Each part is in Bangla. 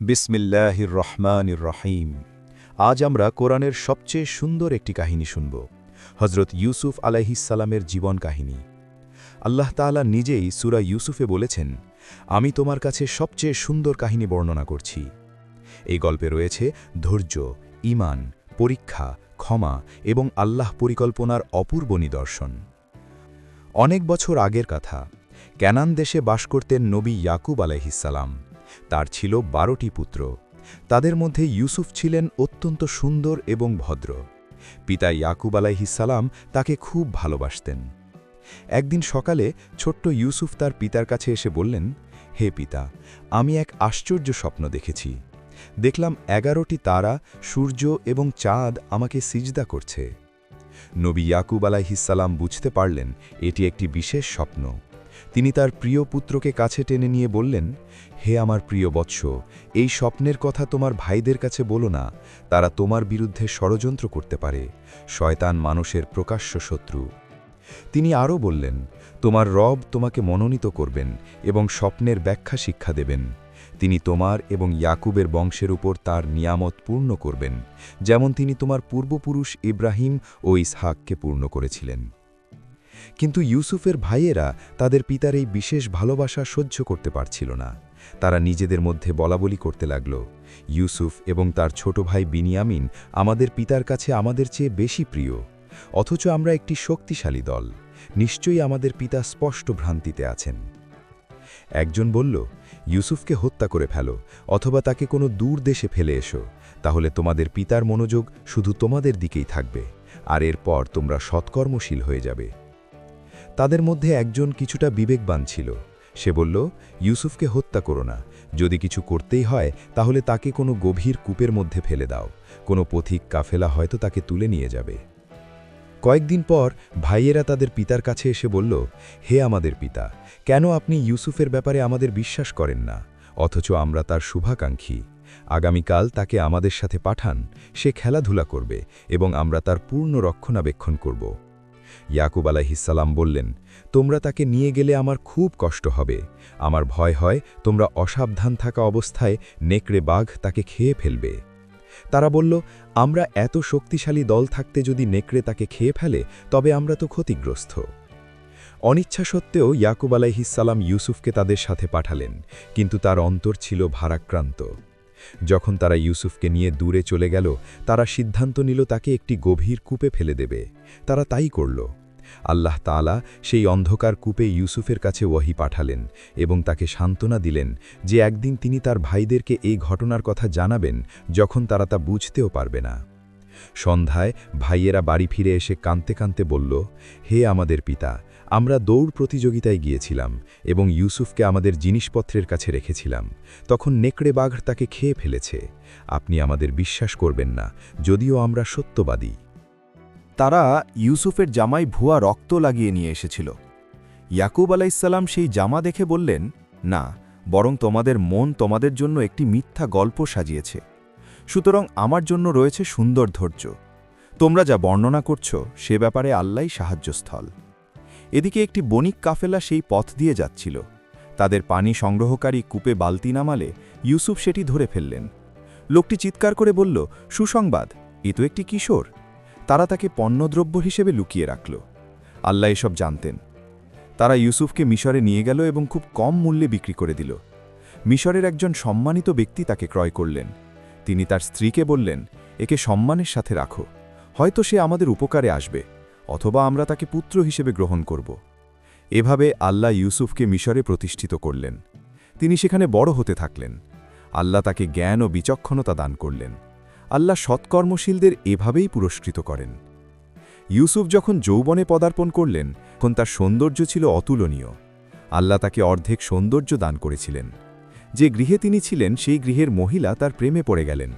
বিসমিল্লাহির রহমানির রহিম। আজ আমরা কোরআনের সবচেয়ে সুন্দর একটি কাহিনী শুনব, হজরত ইউসুফ আলাইহিসসালামের জীবন কাহিনী। আল্লাহ তাআলা নিজেই সূরা ইউসুফে বলেছেন, আমি তোমার কাছে সবচেয়ে সুন্দর কাহিনী বর্ণনা করছি। এই গল্পে রয়েছে ধৈর্য, ঈমান, পরীক্ষা, ক্ষমা এবং আল্লাহ পরিকল্পনার অপূর্ব নিদর্শন। অনেক বছর আগের কথা, ক্যানান দেশে বাস করতেন নবী ইয়াকুব আলাইহিসসালাম। তার ছিল 12টি পুত্র। তাদের মধ্যে ইউসুফ ছিলেন অত্যন্ত সুন্দর এবং ভদ্র। পিতা ইয়াকুব আলাইহিসসালাম তাকে খুব ভালোবাসতেন। একদিন সকালে ছোট্ট ইউসুফ তার পিতার কাছে এসে বললেন, হে পিতা, আমি এক আশ্চর্য স্বপ্ন দেখেছি। দেখলাম 11টি তারা, সূর্য এবং চাঁদ আমাকে সিজদা করছে। নবী ইয়াকুব আলাইহিসসালাম বুঝতে পারলেন এটি একটি বিশেষ স্বপ্ন। তিনি তার প্রিয় পুত্রকে কাছে টেনে নিয়ে বললেন, হে আমার প্রিয় বৎস, এই স্বপ্নের কথা তোমার ভাইদের কাছে বলো না, তারা তোমার বিরুদ্ধে ষড়যন্ত্র করতে পারে। শয়তান মানুষের প্রকাশ্য শত্রু। তিনি আরও বললেন, তোমার রব তোমাকে মনোনীত করবেন এবং স্বপ্নের ব্যাখ্যা শিক্ষা দেবেন। তিনি তোমার এবং ইয়াকুবের বংশের উপর তার নিয়ামত পূর্ণ করবেন, যেমন তিনি তোমার পূর্বপুরুষ ইব্রাহিম ও ইসহাককে পূর্ণ করেছিলেন। কিন্তু ইউসুফের ভাইয়েরা তাদের পিতার এই বিশেষ ভালোবাসা সহ্য করতে পারছিল না। তারা নিজেদের মধ্যে বলাবলি করতে লাগল, ইউসুফ এবং তার ছোট ভাই বিনিয়ামিন আমাদের পিতার কাছে আমাদের চেয়ে বেশি প্রিয়, অথচ আমরা একটি শক্তিশালী দল। নিশ্চয়ই আমাদের পিতা স্পষ্ট ভ্রান্তিতে আছেন। একজন বলল, ইউসুফকে হত্যা করে ফেলো, অথবা তাকে কোনো দূর দেশে ফেলে এসো, তাহলে তোমাদের পিতার মনোযোগ শুধু তোমাদের দিকেই থাকবে, আর এরপর তোমরা সৎকর্মশীল হয়ে যাবে। তাদের মধ্যে একজন কিছুটা বিবেকবান ছিল। সে বলল, ইউসুফকে হত্যা করো না, যদি কিছু করতেই হয় তাহলে তাকে কোনো গভীর কূপের মধ্যে ফেলে দাও, কোনো পথিক কাফেলা হয়তো তাকে তুলে নিয়ে যাবে। কয়েকদিন পর ভাইয়েরা তাদের পিতার কাছে এসে বলল, হে আমাদের পিতা, কেন আপনি ইউসুফের ব্যাপারে আমাদের বিশ্বাস করেন না, অথচ আমরা তার শুভাকাঙ্ক্ষী। আগামীকাল তাকে আমাদের সাথে পাঠান, সে খেলাধুলা করবে এবং আমরা তার পূর্ণ রক্ষণাবেক্ষণ করব। ইয়াকুব আলাইহিসসালাম বললেন, তোমরা তাকে নিয়ে গেলে আমার খুব কষ্ট হবে। আমার ভয় হয় তোমরা অসাবধান থাকা অবস্থায় নেকড়ে বাঘ তাকে খেয়ে ফেলবে। তারা বলল, আমরা এত শক্তিশালী দল থাকতে যদি নেকড়ে তাকে খেয়ে ফেলে তবে আমরা তো ক্ষতিগ্রস্ত। অনিচ্ছা সত্ত্বেও ইয়াকুব আলাইহিসসালাম ইউসুফকে তাদের সাথে পাঠালেন, কিন্তু তার অন্তর ছিল ভারাক্রান্ত। যখন তারা ইউসুফকে নিয়ে দূরে চলে গেল, তারা সিদ্ধান্ত নিল তাকে একটি গভীর কূপে ফেলে দেবে। তারা তাই করল। আল্লাহ তাআলা সেই অন্ধকার কূপে ইউসুফের কাছে ওহী পাঠালেন এবং তাকে সান্ত্বনা দিলেন যে একদিন তিনি তার ভাইদেরকে এই ঘটনার কথা জানাবেন, যখন তারা তা বুঝতেও পারবে না। সন্ধ্যায় ভাইয়েরা বাড়ি ফিরে এসে কাঁদতে কাঁদতে বলল, হে আমাদের পিতা, আমরা দৌড় প্রতিযোগিতায় গিয়েছিলাম এবং ইউসুফকে আমাদের জিনিসপত্রের কাছে রেখেছিলাম, তখন নেকড়ে বাঘ তাকে খেয়ে ফেলেছে। আপনি আমাদের বিশ্বাস করবেন না, যদিও আমরা সত্যবাদী। তারা ইউসুফের জামায় ভুয়া রক্ত লাগিয়ে নিয়ে এসেছিল। ইয়াকুব আলাইহিসসালাম সেই জামা দেখে বললেন, না, বরং তোমাদের মন তোমাদের জন্য একটি মিথ্যা গল্প সাজিয়েছে। সুতরাং আমার জন্য রয়েছে সুন্দর ধৈর্য। তোমরা যা বর্ণনা করছ সে ব্যাপারে আল্লাহই সাহায্যস্থল। এদিকে একটি বণিক কাফেলা সেই পথ দিয়ে যাচ্ছিল। তাদের পানি সংগ্রহকারী কূপে বালতি নামালে ইউসুফ সেটি ধরে ফেললেন। লোকটি চিৎকার করে বলল, সুসংবাদ, এ তো একটি কিশোর। তারা তাকে পণ্যদ্রব্য হিসেবে লুকিয়ে রাখল। আল্লাহ এসব জানতেন। তারা ইউসুফকে মিশরে নিয়ে গেল এবং খুব কম মূল্যে বিক্রি করে দিল। মিশরের একজন সম্মানিত ব্যক্তি তাকে ক্রয় করলেন। তিনি তার স্ত্রীকে বললেন, একে সম্মানের সাথে রাখো, হয়তো সে আমাদের উপকারে আসবে, অথবা আমরা তাকে পুত্র হিসেবে গ্রহণ করব। এভাবে আল্লাহ ইউসুফকে মিশরে প্রতিষ্ঠিত করলেন। তিনি সেখানে বড় হতে থাকলেন। আল্লাহ তাকে জ্ঞান ও বিচক্ষণতা দান করলেন। আল্লাহ সৎকর্মশীলদের এভাবেই পুরস্কৃত করেন। ইউসুফ যখন যৌবনে পদার্পণ করলেন, তখন তার সৌন্দর্য ছিল অতুলনীয়। আল্লাহ তাকে অর্ধেক সৌন্দর্য দান করেছিলেন। যে গৃহে তিনি ছিলেন সেই গৃহের মহিলা তার প্রেমে পড়ে গেলেন।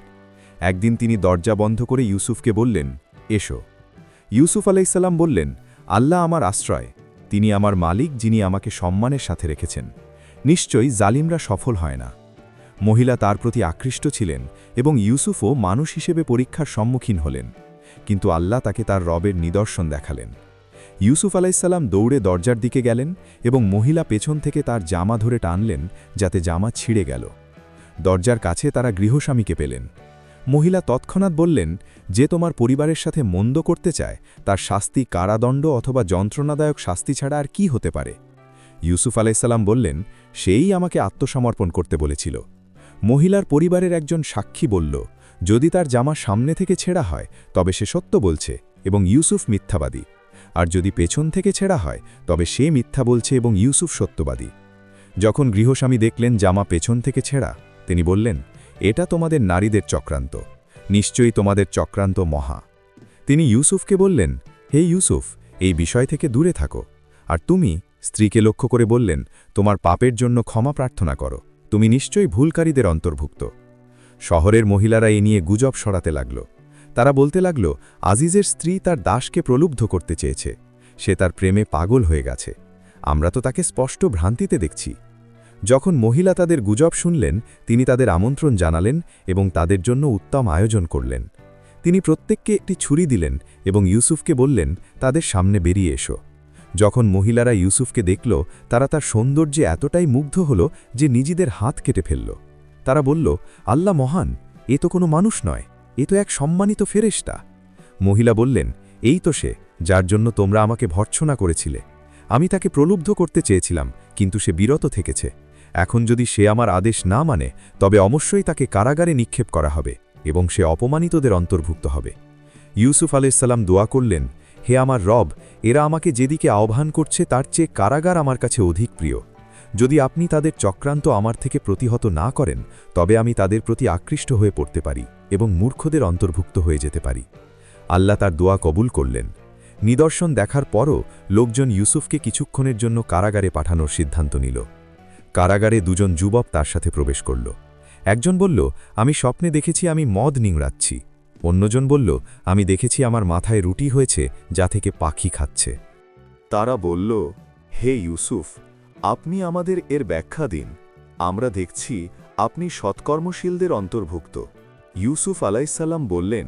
একদিন তিনি দরজা বন্ধ করে ইউসুফকে বললেন, এসো। ইউসুফ আলাইহিসসালাম বললেন, আল্লাহ আমার আশ্রয়, তিনি আমার মালিক, যিনি আমাকে সম্মানের সাথে রেখেছেন। নিশ্চয়ই জালিমরা সফল হয় না। মহিলা তার প্রতি আকৃষ্ট ছিলেন এবং ইউসুফও মানুষ হিসেবে পরীক্ষার সম্মুখীন হলেন, কিন্তু আল্লাহ তাকে তার রবের নিদর্শন দেখালেন। ইউসুফ আলাইহিসসালাম দৌড়ে দরজার দিকে গেলেন এবং মহিলা পেছন থেকে তার জামা ধরে টানলেন, যাতে জামা ছিঁড়ে গেল। দরজার কাছে তারা গৃহস্বামীকে পেলেন। মহিলা তৎক্ষণাৎ বললেন, যে তোমার পরিবারের সাথে মন্দ করতে চায় তার শাস্তি কারাদণ্ড অথবা যন্ত্রণাদায়ক শাস্তি ছাড়া আর কি হতে পারে। ইউসুফ আলাইসাল্লাম বললেন, সেই আমাকে আত্মসমর্পণ করতে বলেছিল। মহিলার পরিবারের একজন সাক্ষী বলল, যদি তার জামা সামনে থেকে ছেঁড়া হয় তবে সে সত্য বলছে এবং ইউসুফ মিথ্যাবাদী, আর যদি পেছন থেকে ছেঁড়া হয় তবে সে মিথ্যা বলছে এবং ইউসুফ সত্যবাদী। যখন গৃহস্বামী দেখলেন জামা পেছন থেকে ছেঁড়া, তিনি বললেন, এটা তোমাদের নারীদের চক্রান্ত, নিশ্চয়ই তোমাদের চক্রান্ত মহা। তিনি ইউসুফকে বললেন, হে ইউসুফ, এই বিষয় থেকে দূরে থাকো। আর তুমি, স্ত্রীকে লক্ষ্য করে বললেন, তোমার পাপের জন্য ক্ষমা প্রার্থনা করো, তুমি নিশ্চয়ই ভুলকারীদের অন্তর্ভুক্ত। শহরের মহিলারা এ নিয়ে গুজব ছড়াতে লাগল। তারা বলতে লাগল, আজিজের স্ত্রী তার দাসকে প্রলুব্ধ করতে চেয়েছে, সে তার প্রেমে পাগল হয়ে গেছে, আমরা তো তাকে স্পষ্ট ভ্রান্তিতে দেখছি। যখন মহিলা তাদের গুজব শুনলেন, তিনি তাদের আমন্ত্রণ জানালেন এবং তাদের জন্য উত্তম আয়োজন করলেন। তিনি প্রত্যেককে একটি ছুরি দিলেন এবং ইউসুফকে বললেন, তাদের সামনে বেরিয়ে এসো। যখন মহিলারা ইউসুফকে দেখল, তারা তার সৌন্দর্যে এতটাই মুগ্ধ হল যে নিজেদের হাত কেটে ফেলল। তারা বলল, আল্লাহ মহান, এ তো কোনো মানুষ নয়, এ তো এক সম্মানিত ফেরেশতা। মহিলা বললেন, এই তো সে, যার জন্য তোমরা আমাকে ভর্ৎসনা করেছিলে। আমি তাকে প্রলুব্ধ করতে চেয়েছিলাম, কিন্তু সে বিরত থেকেছে। এখন যদি সে আমার আদেশ না মানে, তবে অবশ্যই তাকে কারাগারে নিক্ষেপ করা হবে এবং সে অপমানিতদের অন্তর্ভুক্ত হবে। ইউসুফ আলাইসাল্লাম দোয়া করলেন, হে আমার রব, এরা আমাকে যেদিকে আহ্বান করছে তার চেয়ে কারাগার আমার কাছে অধিক প্রিয়। যদি আপনি তাদের চক্রান্ত আমার থেকে প্রতিহত না করেন, তবে আমি তাদের প্রতি আকৃষ্ট হয়ে পড়তে পারি এবং মূর্খদের অন্তর্ভুক্ত হয়ে যেতে পারি। আল্লাহ তার দোয়া কবুল করলেন। নিদর্শন দেখার পরও লোকজন ইউসুফকে কিছুক্ষণের জন্য কারাগারে পাঠানোর সিদ্ধান্ত নিল। কারাগারে দুজন যুবক তার সাথে প্রবেশ করল। একজন বলল, আমি স্বপ্নে দেখেছি আমি মদ নিংড়াচ্ছি। অন্যজন বলল, আমি দেখেছি আমার মাথায় রুটি হয়েছে যা থেকে পাখি খাচ্ছে। তারা বলল, হে ইউসুফ, আপনি আমাদের এর ব্যাখ্যা দিন। আমরা দেখছি আপনি সৎকর্মশীলদের অন্তর্ভুক্ত। ইউসুফ আলাইসাল্লাম বললেন,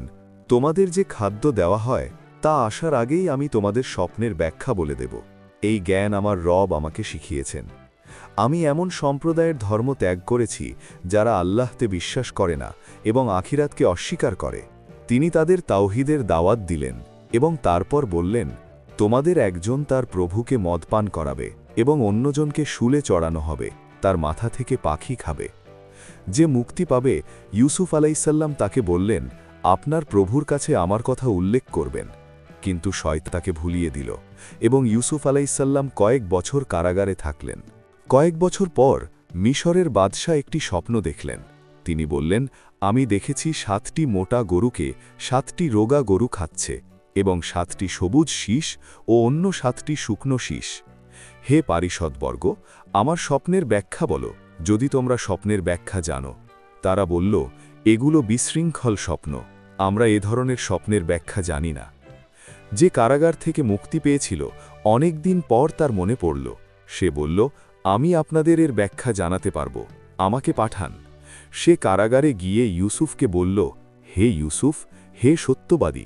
তোমাদের যে খাদ্য দেওয়া হয় তা আসার আগেই আমি তোমাদের স্বপ্নের ব্যাখ্যা বলে দেব। এই জ্ঞান আমার রব আমাকে শিখিয়েছেন। আমি এমন সম্প্রদায়ের ধর্ম ত্যাগ করেছি যারা আল্লাহতে বিশ্বাস করে না এবং আখিরাতকে অস্বীকার করে। তিনি তাদের তাওহীদের দাওয়াত দিলেন এবং তারপর বললেন, তোমাদের একজন তার প্রভুকে মদ পান করাবে এবং অন্যজনকে শুলে চড়ানো হবে, তার মাথা থেকে পাখি খাবে। যে মুক্তি পাবে, ইউসুফ আলাইসাল্লাম তাকে বললেন, আপনার প্রভুর কাছে আমার কথা উল্লেখ করবেন। কিন্তু শয়তান তাকে ভুলিয়ে দিল এবং ইউসুফ আলাইসাল্লাম কয়েক বছর কারাগারে থাকলেন। কয়েক বছর পর মিশরের বাদশাহ একটি স্বপ্ন দেখলেন। তিনি বললেন, আমি দেখেছি 7টি মোটা গরুকে 7টি রোগা গরু খাচ্ছে এবং 7টি সবুজ শীষ ও অন্য 7টি শুকনো শীষ। হে পারিষদবর্গ, আমার স্বপ্নের ব্যাখ্যা বলো, যদি তোমরা স্বপ্নের ব্যাখ্যা জানো। তারা বলল, এগুলো বিশৃঙ্খল স্বপ্ন, আমরা এ ধরনের স্বপ্নের ব্যাখ্যা জানি না। যে কারাগার থেকে মুক্তি পেয়েছিল, অনেক দিন পর তার মনে পড়ল। সে বলল, আমি আপনাদের এর ব্যাখ্যা জানাতে পারব, আমাকে পাঠান। সে কারাগারে গিয়ে ইউসুফকে বলল, হে ইউসুফ, হে সত্যবাদী,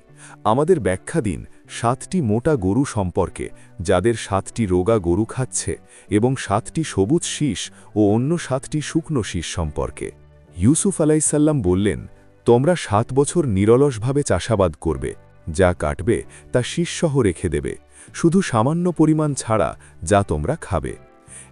আমাদের ব্যাখ্যা দিন 7টি মোটা গরু সম্পর্কে, যাদের 7টি রোগা গরু খাচ্ছে, এবং 7টি সবুজ শীষ ও অন্য 7টি শুকনো শীষ সম্পর্কে। ইউসুফ আলাইসাল্লাম বললেন, তোমরা 7 বছর নিরলসভাবে চাষাবাদ করবে, যা কাটবে তা শীষসহ রেখে দেবে, শুধু সামান্য পরিমাণ ছাড়া, যা তোমরা খাবে।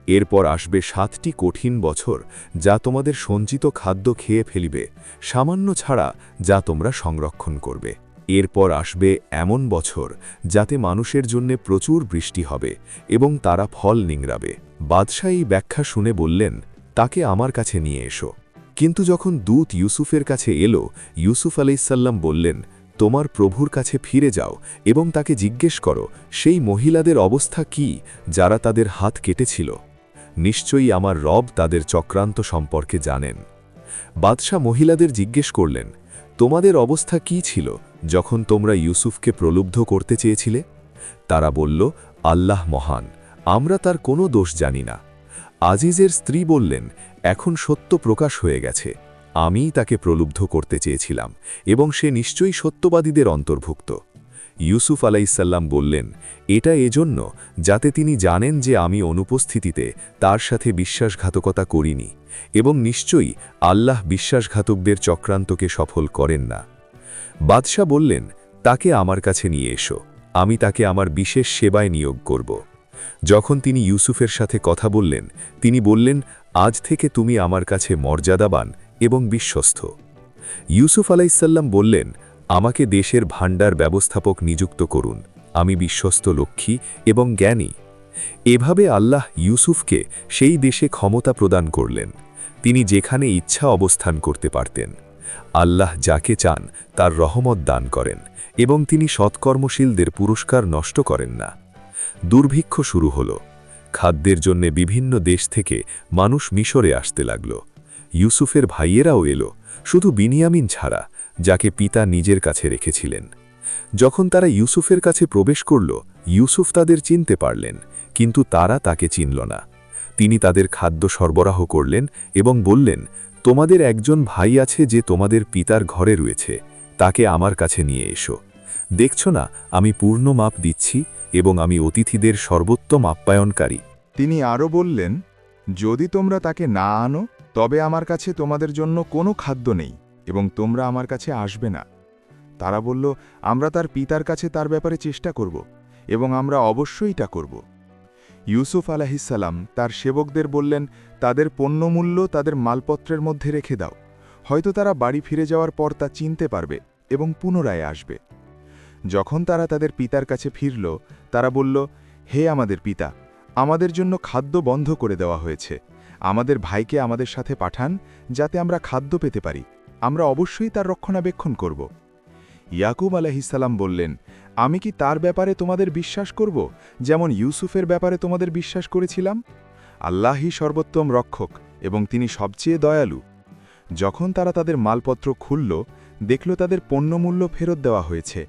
এরপর আসবে 7টি কঠিন বছর, যা তোমাদের সঞ্চিত খাদ্য খেয়ে ফেলিবে, সামান্য ছাড়া, যা তোমরা সংরক্ষণ করবে। এরপর আসবে এমন বছর, যাতে মানুষের জন্য প্রচুর বৃষ্টি হবে এবং তারা ফল নিংড়াবে। বাদশাহ এই ব্যাখ্যা শুনে বললেন, তাকে আমার কাছে নিয়ে এসো। কিন্তু যখন দূত ইউসুফের কাছে এলো, ইউসুফ আলাইসাল্লাম বললেন, তোমার প্রভুর কাছে ফিরে যাও এবং তাকে জিজ্ঞেস করো সেই মহিলাদের অবস্থা কি যারা তাদের হাত কেটেছিল। নিশ্চয়ই আমার রব তাদের চক্রান্ত সম্পর্কে জানেন। বাদশাহ মহিলাদের জিজ্ঞেস করলেন, তোমাদের অবস্থা কি ছিল যখন তোমরা ইউসুফকে প্রলুব্ধ করতে চেয়েছিলে? তারা বলল, আল্লাহ মহান, আমরা তার কোনো দোষ জানি না। আজিজের স্ত্রী বললেন, এখন সত্য প্রকাশ হয়ে গেছে, আমিই তাকে প্রলুব্ধ করতে চেয়েছিলাম এবং সে নিশ্চয়ই সত্যবাদীদের অন্তর্ভুক্ত। ইউসুফ আলাইসাল্লাম বললেন, এটা এজন্য যাতে তিনি জানেন যে আমি অনুপস্থিতিতে তার সাথে বিশ্বাসঘাতকতা করিনি এবং নিশ্চয়ই আল্লাহ বিশ্বাসঘাতকদের চক্রান্তকে সফল করেন না। বাদশাহ বললেন, তাকে আমার কাছে নিয়ে এসো, আমি তাকে আমার বিশেষ সেবায় নিয়োগ করব। যখন তিনি ইউসুফের সাথে কথা বললেন, তিনি বললেন, আজ থেকে তুমি আমার কাছে মর্যাদাবান এবং বিশ্বস্ত। ইউসুফ আলাইসাল্লাম বললেন, আমাকে দেশের ভাণ্ডার ব্যবস্থাপক নিযুক্ত করুন, আমি বিশ্বস্ত লক্ষ্মী এবং জ্ঞানী। এভাবে আল্লাহ ইউসুফকে সেই দেশে ক্ষমতা প্রদান করলেন, তিনি যেখানে ইচ্ছা অবস্থান করতে পারতেন। আল্লাহ যাকে চান তার রহমত দান করেন এবং তিনি সৎকর্মশীলদের পুরস্কার নষ্ট করেন না। দুর্ভিক্ষ শুরু হল। খাদ্যের জন্যে বিভিন্ন দেশ থেকে মানুষ মিশরে আসতে লাগল। ইউসুফের ভাইয়েরাও এলো, শুধু বিনিয়ামিন ছাড়া, যাকে পিতা নিজের কাছে রেখেছিলেন। যখন তারা ইউসুফের কাছে প্রবেশ করল, ইউসুফ তাদের চিনতে পারলেন, কিন্তু তারা তাকে চিনল না। তিনি তাদের খাদ্য সরবরাহ করলেন এবং বললেন, তোমাদের একজন ভাই আছে যে তোমাদের পিতার ঘরে রয়েছে, তাকে আমার কাছে নিয়ে এসো। দেখছ না আমি পূর্ণ মাপ দিচ্ছি এবং আমি অতিথিদের সর্বোত্তম আপ্যায়নকারী। তিনি আরও বললেন, যদি তোমরা তাকে না আনো তবে আমার কাছে তোমাদের জন্য কোনো খাদ্য নেই এবং তোমরা আমার কাছে আসবে না। তারা বলল, আমরা তার পিতার কাছে তার ব্যাপারে চেষ্টা করব এবং আমরা অবশ্যই তা করব। ইউসুফ আলাইহিসসালাম তার সেবকদের বললেন, তাদের পণ্যমূল্য তাদের মালপত্রের মধ্যে রেখে দাও, হয়তো তারা বাড়ি ফিরে যাওয়ার পর তা চিনতে পারবে এবং পুনরায় আসবে। যখন তারা তাদের পিতার কাছে ফিরল, তারা বলল, হে আমাদের পিতা, আমাদের জন্য খাদ্য বন্ধ করে দেওয়া হয়েছে, আমাদের ভাইকে আমাদের সাথে পাঠান যাতে আমরা খাদ্য পেতে পারি, আমরা অবশ্যই তার রক্ষণাবেক্ষণ করব। ইয়াকুব আলাইহিসসালাম বললেন, আমি কি তার ব্যাপারে তোমাদের বিশ্বাস করব যেমন ইউসুফের ব্যাপারে তোমাদের বিশ্বাস করেছিলাম? আল্লাহই সর্বোত্তম রক্ষক এবং তিনি সবচেয়ে দয়ালু। যখন তারা তাদের মালপত্র খুলল, দেখল তাদের পণ্যমূল্য ফেরত দেওয়া হয়েছে।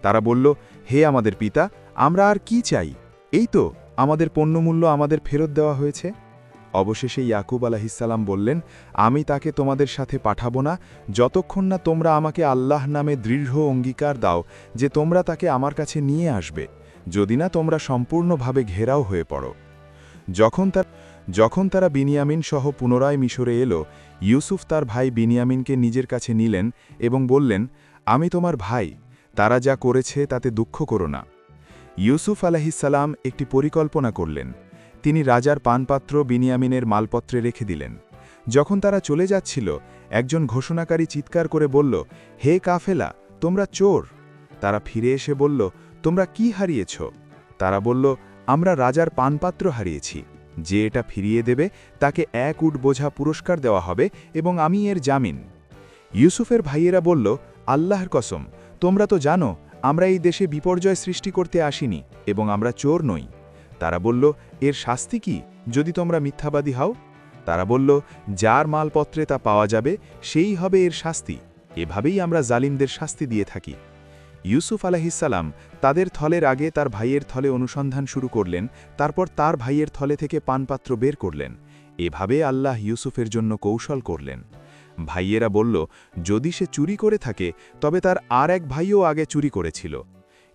তারা বলল, হে আমাদের পিতা, আমরা আর কি চাই? এই তো আমাদের পণ্যমূল্য আমাদের ফেরত দেওয়া হয়েছে। অবশেষে ইয়াকুব আলাইহিসসালাম বললেন, আমি তাকে তোমাদের সাথে পাঠাবো না যতক্ষণ না তোমরা আমাকে আল্লাহ নামে দৃঢ় অঙ্গীকার দাও যে তোমরা তাকে আমার কাছে নিয়ে আসবে, যদি না তোমরা সম্পূর্ণভাবে ঘেরাও হয়ে পড়ো। যখন তারা বিনিয়ামিন সহ পুনরায় মিশরে এলো, ইউসুফ তার ভাই বিনিয়ামিনকে নিজের কাছে নিলেন এবং বললেন, আমি তোমার ভাই, তারা যা করেছে তাতে দুঃখ করো না। ইউসুফ আলাইহিসসালাম একটি পরিকল্পনা করলেন। তিনি রাজার পানপাত্র বিনিয়ামিনের মালপত্রে রেখে দিলেন। যখন তারা চলে যাচ্ছিল, একজন ঘোষণাকারী চিৎকার করে বলল, হে কাফেলা, তোমরা চোর। তারা ফিরে এসে বলল, তোমরা কি হারিয়েছ? তারা বলল, আমরা রাজার পানপাত্র হারিয়েছি। যে এটা ফিরিয়ে দেবে তাকে 1 উট বোঝা পুরস্কার দেওয়া হবে এবং আমি এর জামিন। ইউসুফের ভাইয়েরা বলল, আল্লাহর কসম, তোমরা তো জানো আমরা এই দেশে বিপর্যয় সৃষ্টি করতে আসিনি এবং আমরা চোর নই। তারা বলল, এর শাস্তি কি যদি তোমরা মিথ্যাবাদী হও? তারা বলল, যার মালপত্রে তা পাওয়া যাবে সেই হবে এর শাস্তি। এভাবেই আমরা জালিমদের শাস্তি দিয়ে থাকি। ইউসুফ আলাইহিসসালাম তাদের থলের আগে তার ভাইয়ের থলে অনুসন্ধান শুরু করলেন, তারপর তার ভাইয়ের থলে থেকে পানপাত্র বের করলেন। এভাবে আল্লাহ ইউসুফের জন্য কৌশল করলেন। ভাইয়েরা বলল, যদি সে চুরি করে থাকে তবে তার আর এক ভাইও আগে চুরি করেছিল।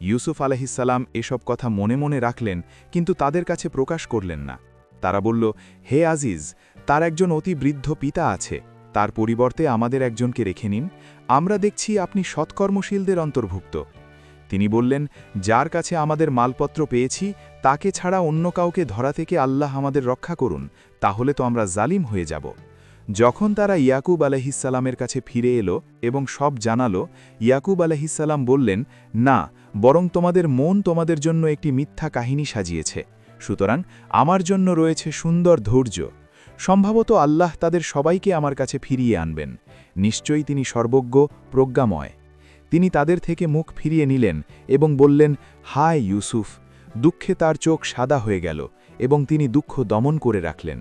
ইউসুফ আলাইহিসসালাম এসব কথা মনে মনে রাখলেন, কিন্তু তাদের কাছে প্রকাশ করলেন না। তারা বলল, হে আজিজ, তার একজন অতি বৃদ্ধ পিতা আছে, তার পরিবর্তে আমাদের একজনকে রেখে নিন, আমরা দেখছি আপনি সৎকর্মশীলদের অন্তর্ভুক্ত। তিনি বললেন, যার কাছে আমাদের মালপত্র পেয়েছি তাকে ছাড়া অন্য কাউকে ধরা থেকে আল্লাহ আমাদের রক্ষা করুন, তাহলে তো আমরা জালিম হয়ে যাব। যখন তারা ইয়াকুব আলাইহিসসালামের কাছে ফিরে এলো এবং সব জানালো, ইয়াকুব আলাইহিসসালাম বললেন, না, বরং তোমাদের মন তোমাদের জন্য একটি মিথ্যা কাহিনী সাজিয়েছে, সুতরাং আমার জন্য রয়েছে সুন্দর ধৈর্য। সম্ভবত আল্লাহ তাদের সবাইকে আমার কাছে ফিরিয়ে আনবেন, নিশ্চয়ই তিনি সর্বজ্ঞ, প্রজ্ঞাময়। তিনি তাদের থেকে মুখ ফিরিয়ে নিলেন এবং বললেন, হায় ইউসুফ। দুঃখে তার চোখ সাদা হয়ে গেল এবং তিনি দুঃখ দমন করে রাখলেন।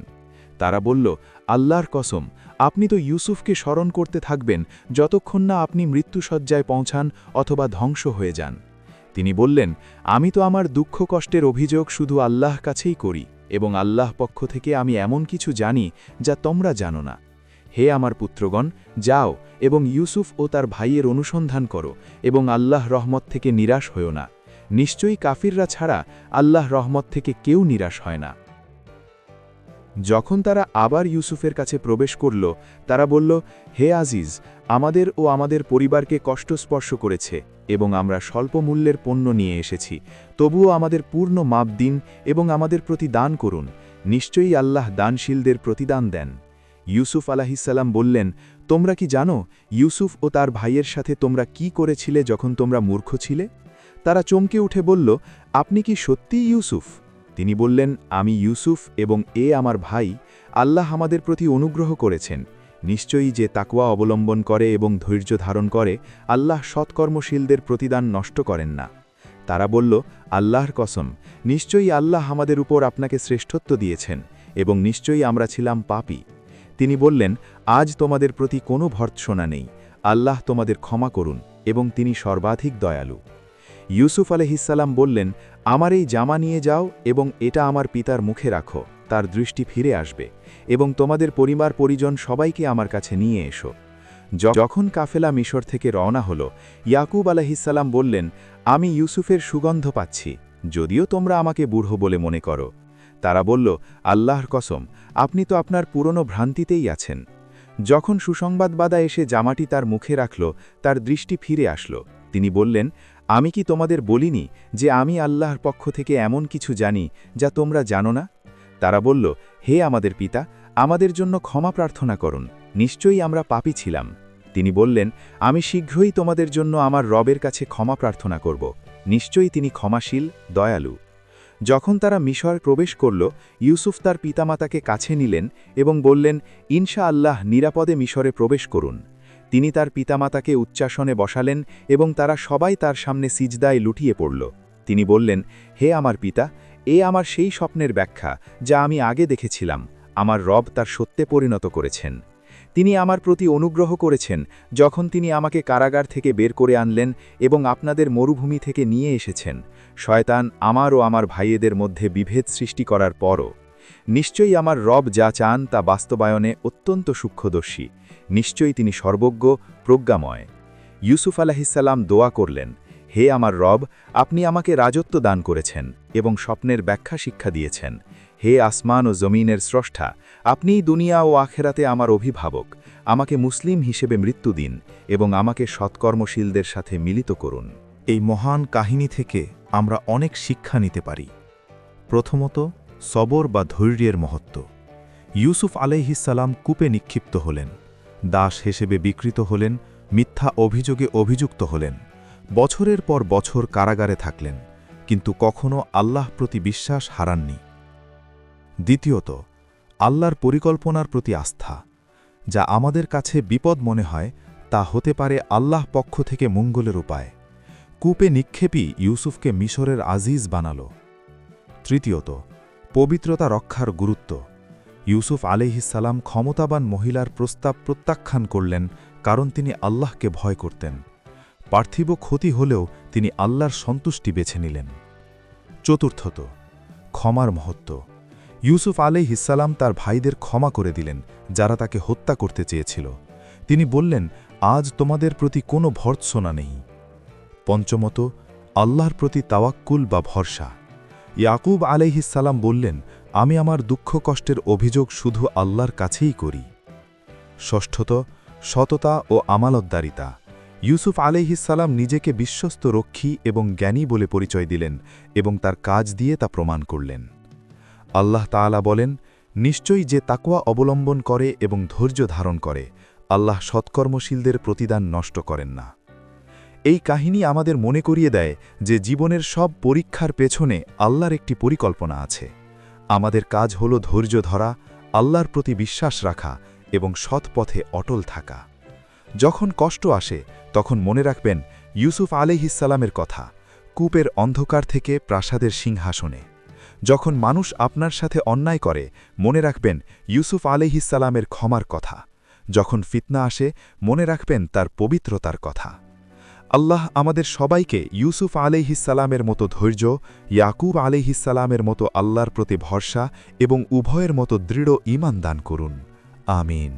তারা বলল, আল্লাহর কসম, আপনি তো ইউসুফকে স্মরণ করতে থাকবেন যতক্ষণ না আপনি মৃত্যুসজ্জায় পৌঁছান অথবা ধ্বংস হয়ে যান। তিনি বললেন, আমি তো আমার দুঃখ কষ্টের অভিযোগ শুধু আল্লাহ কাছেই করি এবং আল্লাহ পক্ষ থেকে আমি এমন কিছু জানি যা তোমরা জানো না। হে আমার পুত্রগণ, যাও এবং ইউসুফ ও তার ভাইয়ের অনুসন্ধান করো এবং আল্লাহ রহমত থেকে নিরাশ হও না। নিশ্চয়ই কাফিররা ছাড়া আল্লাহ রহমত থেকে কেউ নিরাশ হয় না। যখন তারা আবার ইউসুফের কাছে প্রবেশ করল, তারা বলল, হে আজিজ, আমাদের ও আমাদের পরিবারকে কষ্ট স্পর্শ করেছে এবং আমরা স্বল্প মূল্যের পণ্য নিয়ে এসেছি, তবুও আমাদের পূর্ণ মাপ দিন এবং আমাদের প্রতি দান করুন। নিশ্চয়ই আল্লাহ দানশীলদের প্রতিদান দেন। ইউসুফ আলাহিসাল্লাম বললেন, তোমরা কি জানো ইউসুফ ও তার ভাইয়ের সাথে তোমরা কি করেছিলে যখন তোমরা মূর্খ ছিলে? তারা চমকে উঠে বলল, আপনি কি সত্যিই ইউসুফ? তিনি বললেন, আমি ইউসুফ এবং এ আমার ভাই। আল্লাহ আমাদের প্রতি অনুগ্রহ করেছেন। নিশ্চয়ই যে তাকওয়া অবলম্বন করে এবং ধৈর্য ধারণ করে, আল্লাহ সৎকর্মশীলদের প্রতিদান নষ্ট করেন না। তারা বলল, আল্লাহর কসম, নিশ্চয়ই আল্লাহ আমাদের উপর আপনাকে শ্রেষ্ঠত্ব দিয়েছেন এবং নিশ্চয়ই আমরা ছিলাম পাপী। তিনি বললেন, আজ তোমাদের প্রতি কোনো ভর্ৎসনা নেই। আল্লাহ তোমাদের ক্ষমা করুন এবং তিনি সর্বাধিক দয়ালু। ইউসুফ আলাইহিসসালাম বললেন, আমার এই জামা নিয়ে যাও এবং এটা আমার পিতার মুখে রাখো, তার দৃষ্টি ফিরে আসবে, এবং তোমাদের পরিবার পরিজন সবাইকে আমার কাছে নিয়ে এসো। যখন কাফেলা মিশর থেকে রওনা হল, ইয়াকুব আলাইহিসসালাম বললেন, আমি ইউসুফের সুগন্ধ পাচ্ছি, যদিও তোমরা আমাকে বুড়ো বলে মনে করো। তারা বলল, আল্লাহর কসম, আপনি তো আপনার পুরনো ভ্রান্তিতেই আছেন। যখন সুসংবাদবাদা এসে জামাটি তার মুখে রাখল, তার দৃষ্টি ফিরে আসল। তিনি বললেন, আমি কি তোমাদের বলিনি যে আমি আল্লাহর পক্ষ থেকে এমন কিছু জানি যা তোমরা জানো না? তারা বলল, হে আমাদের পিতা, আমাদের জন্য ক্ষমা প্রার্থনা করুন, নিশ্চয়ই আমরা পাপী ছিলাম। তিনি বললেন, আমি শীঘ্রই তোমাদের জন্য আমার রবের কাছে ক্ষমা প্রার্থনা করব, নিশ্চয়ই তিনি ক্ষমাশীল, দয়ালু। যখন তারা মিশর প্রবেশ করল, ইউসুফ তার পিতামাতাকে কাছে নিলেন এবং বললেন, ইনশা আল্লাহ নিরাপদে মিশরে প্রবেশ করুন। তিনি তার পিতামাতাকে উচ্চাসনে বসালেন এবং তারা সবাই তার সামনে সিজদায় লুটিয়ে পড়ল। তিনি বললেন, হে আমার পিতা, এ আমার সেই স্বপ্নের ব্যাখ্যা যা আমি আগে দেখেছিলাম। আমার রব তার সত্যে পরিণত করেছেন। তিনি আমার প্রতি অনুগ্রহ করেছেন যখন তিনি আমাকে কারাগার থেকে বের করে আনলেন এবং আপনাদের মরুভূমি থেকে নিয়ে এসেছেন, শয়তান আমার ও আমার ভাইয়েদের মধ্যে বিভেদ সৃষ্টি করার পরও। নিশ্চয়ই আমার রব যা চান তা বাস্তবায়নে অত্যন্ত সূক্ষ্মদর্শী। নিশ্চয়ই তিনি সর্বজ্ঞ, প্রজ্ঞাময়। ইউসুফ আলাইহিসসালাম দোয়া করলেন, হে আমার রব, আপনি আমাকে রাজত্ব দান করেছেন এবং স্বপ্নের ব্যাখ্যা শিক্ষা দিয়েছেন। হে আসমান ও জমিনের স্রষ্টা, আপনিই দুনিয়া ও আখেরাতে আমার অভিভাবক। আমাকে মুসলিম হিসেবে মৃত্যু দিন এবং আমাকে সৎকর্মশীলদের সাথে মিলিত করুন। এই মহান কাহিনী থেকে আমরা অনেক শিক্ষা নিতে পারি। প্রথমত, সবর বা ধৈর্যের মহত্ব। ইউসুফ আলাইহিসসালাম কূপে নিক্ষিপ্ত হলেন, দাস হিসেবে বিকৃত হলেন, মিথ্যা অভিযোগে অভিযুক্ত হলেন, বছরের পর বছর কারাগারে থাকলেন, কিন্তু কখনও আল্লাহ প্রতি বিশ্বাস হারাননি। দ্বিতীয়ত, আল্লাহর পরিকল্পনার প্রতি আস্থা। যা আমাদের কাছে বিপদ মনে হয়, তা হতে পারে আল্লাহ পক্ষ থেকে মঙ্গলের উপায়। কূপে নিক্ষেপই ইউসুফকে মিশরের আজিজ বানাল। তৃতীয়ত, পবিত্রতা রক্ষার গুরুত্ব। ইউসুফ আলাইহিসসালাম ক্ষমতাবান মহিলার প্রস্তাব প্রত্যাখ্যান করলেন, কারণ তিনি আল্লাহকে ভয় করতেন। পার্থিব ক্ষতি হলেও তিনি আল্লাহর সন্তুষ্টি বেছে নিলেন। চতুর্থত, ক্ষমার মহত্ব। ইউসুফ আলাইহিসসালাম তার ভাইদের ক্ষমা করে দিলেন, যারা তাকে হত্যা করতে চেয়েছিল। তিনি বললেন, আজ তোমাদের প্রতি কোনো ভর্ৎসনা নেই। পঞ্চমত, আল্লাহর প্রতি তাওয়াক্কুল বা ভরসা। ইয়াকুব আলাইহিসসালাম বললেন, আমি আমার দুঃখ কষ্টের অভিযোগ শুধু আল্লাহর কাছেই করি। ষষ্ঠত, সততা ও আমালতদারিতা। ইউসুফ আলাইহিসসালাম নিজেকে বিশ্বস্ত রক্ষী এবং জ্ঞানী বলে পরিচয় দিলেন এবং তার কাজ দিয়ে তা প্রমাণ করলেন। আল্লাহ তাআলা বলেন, নিশ্চয়ই যে তাকওয়া অবলম্বন করে এবং ধৈর্য ধারণ করে, আল্লাহ সৎকর্মশীলদের প্রতিদান নষ্ট করেন না। এই কাহিনী আমাদের মনে করিয়ে দেয় যে জীবনের সব পরীক্ষার পেছনে আল্লাহর একটি পরিকল্পনা আছে। আমাদের কাজ হল ধৈর্য ধরা, আল্লাহর প্রতি বিশ্বাস রাখা এবং সৎ পথে অটল থাকা। যখন কষ্ট আসে তখন মনে রাখবেন ইউসুফ আলাইহিসসালামের কথা, কূপের অন্ধকার থেকে প্রাসাদের সিংহাসনে। যখন মানুষ আপনার সাথে অন্যায় করে, মনে রাখবেন ইউসুফ আলাইহিসসালামের ক্ষমার কথা। যখন ফিতনা আসে, মনে রাখবেন তার পবিত্রতার কথা। আল্লাহ আমাদের সবাইকে ইউসুফ আলাইহিসসালামের মতো ধৈর্য, ইয়াকুব আলাইহিসসালামের মতো আল্লাহর প্রতি ভরসা এবং উভয়ের মতো দৃঢ় ঈমান দান করুন। আমিন।